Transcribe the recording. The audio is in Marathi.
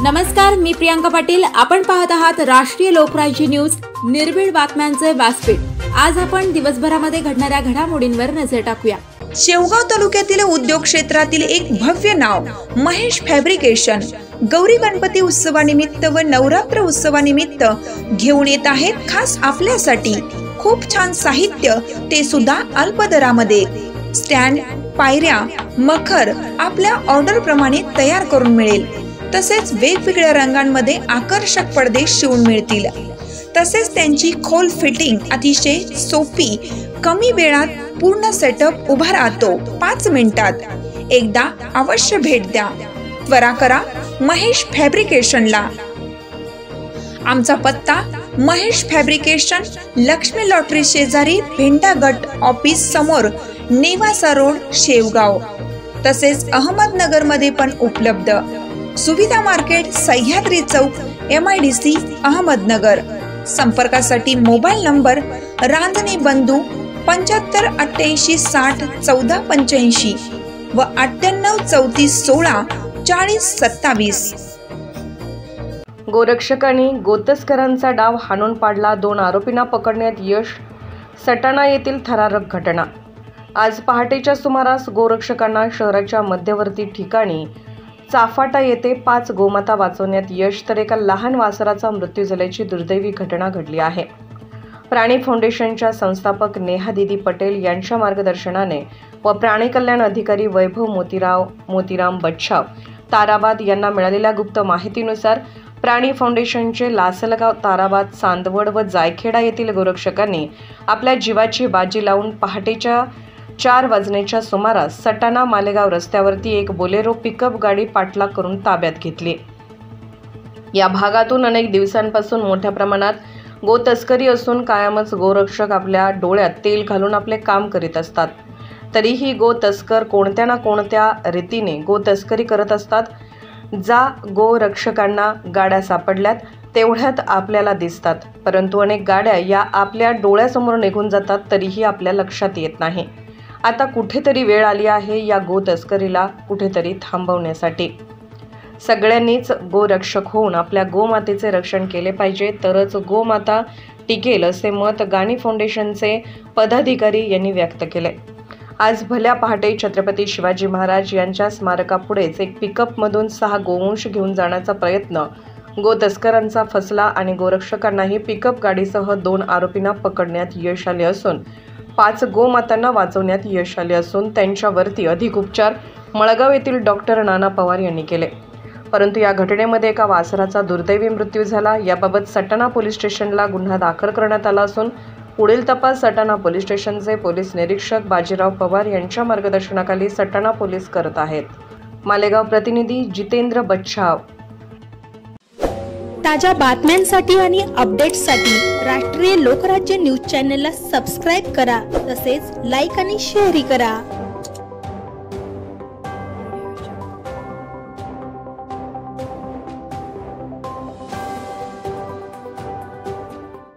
नमस्कार, मी प्रियांका पाटील। आपण पाहत आहात राष्ट्रीय लोकराज्य न्यूज, निर्भीड बातम्यांचे व्यासपीठ। आज आपण दिवसभरामध्ये घडणाऱ्या घडामोडींवर नजर टाकूया। शेवगाव तालुक्यातील उद्योग क्षेत्रातील एक भव्य नाव महेश फॅब्रिकेशन गौरी गणपती उत्सवानिमित्त व नवरात्र उत्सवानिमित्त घेऊन येत आहेत खास आपल्यासाठी खूप छान साहित्य, ते सुद्धा अल्प दरामध्ये। स्टँड, पायऱ्या, मखर आपल्या ऑर्डर प्रमाणे तयार करून मिळेल। तसेच वेगवेगळ्या रंगांमध्ये आकर्षक पडदे शिवून मिळतील। तसेच त्यांची खोल फिटिंग अतिशय सोपी, कमी वेळात पूर्ण सेटअप उभा राहतो 5 मिनिटात। एकदा अवश्य भेट द्या। त्वरा करा महेश फॅब्रिकेशनला। आमचा पत्ता महेश फॅब्रिकेशन, लक्ष्मी लॉटरी शेजारी, भेंडा गट ऑफिस समोर, नेवासा रोड, शेवगाव। तसेच अहमदनगर मध्ये पण उपलब्ध। सुविधा मार्केट, सह्याद्री चौक, MIDC, अहमदनगर। संपर्कासाठी मोबाईल नंबर रांजणे बंधू 75 88 60 14 85 व 98 34 16 40 27। गोरक्षकांनी गोतस्करांचा डाव हाणून पाडला, 2 आरोपींना पकडण्यात यश। सटाणा येथील थरारक घटना। आज पहाटेच्या सुमारास गोरक्षकांना शहराच्या मध्यवर्ती ठिकाणी चाफाटा येथे 5 गोमाता वाचवण्यात यश, तर एका लहान वासराचा मृत्यू झाल्याची दुर्दैवी घटना घडली आहे। प्राणी फाउंडेशनच्या संस्थापक नेहा दीदी पटेल यांच्या मार्गदर्शनाने व प्राणी कल्याण अधिकारी वैभव मोतीराम बच्छाव ताराबाद यांना मिळालेल्या गुप्त माहितीनुसार प्राणी फाउंडेशनचे लासलगाव, ताराबाद, चांदवड व जायखेडा येथील गोरक्षकांनी आपल्या जीवाची बाजी लावून पहाटेच्या 4 वाजण्याच्या सुमारास सटाणा मालेगाव रस्त्यावरती एक बोलेरो पिकअप गाडी पाठलाग करून ताब्यात घेतली। या भागातून अनेक दिवसांपासून मोठ्या प्रमाणात गोतस्करी असून कायमच गोरक्षक आपल्या डोळ्यात तेल घालून आपले काम करीत असतात। तरीही गोतस्कर कोणत्या ना कोणत्या रीतीने गोतस्करी करत असतात। जा गोरक्षकांना गाड्या सापडल्यात तेवढ्यात आपल्याला दिसतात, परंतु अनेक गाड्या या आपल्या डोळ्यासमोर निघून जातात, तरीही आपल्या लक्षात येत नाही। आता कुठेतरी वेळ आली आहे या गोतस्करीला कुठेतरी थांबवण्यासाठी। सगळ्यांनीच गोरक्षक होऊन आपल्या गोमातेचे रक्षण केले पाहिजे, तरच गोमाता टिकेल, असे मत गाणी फाउंडेशनचे पदाधिकारी यांनी व्यक्त केले। आज भल्या पहाटे छत्रपती शिवाजी महाराज यांच्या स्मारकापुढेच एक पिकअपमधून 6 गोवंश घेऊन जाण्याचा प्रयत्न गोतस्करांचा फसला आणि गोरक्षकांनाही पिकअप गाडीसह 2 आरोपींना पकडण्यात यश आले असून 5 गोमातांना वाचवण्यात यश आले असून त्यांच्यावरती अधिक उपचार मळगाव येथील डॉक्टर नाना पवार यांनी केले। परंतु या घटनेमध्ये एका वासराचा दुर्दैवी मृत्यू झाला। याबाबत सटाणा पोलीस स्टेशनला गुन्हा दाखल करण्यात आला असून पुढील तपास सटाणा पोलीस स्टेशनचे पोलीस निरीक्षक बाजीराव पवार यांच्या मार्गदर्शनाखाली सटाणा पोलीस करत आहेत। मालेगाव प्रतिनिधी जितेंद्र बच्छाव। ताज्या बातम्यांसाठी आणि अपडेट्ससाठी राष्ट्रीय लोकराज्य न्यूज चॅनलला सबस्क्राईब करा, तसेच लाईक आणि शेअरही करा।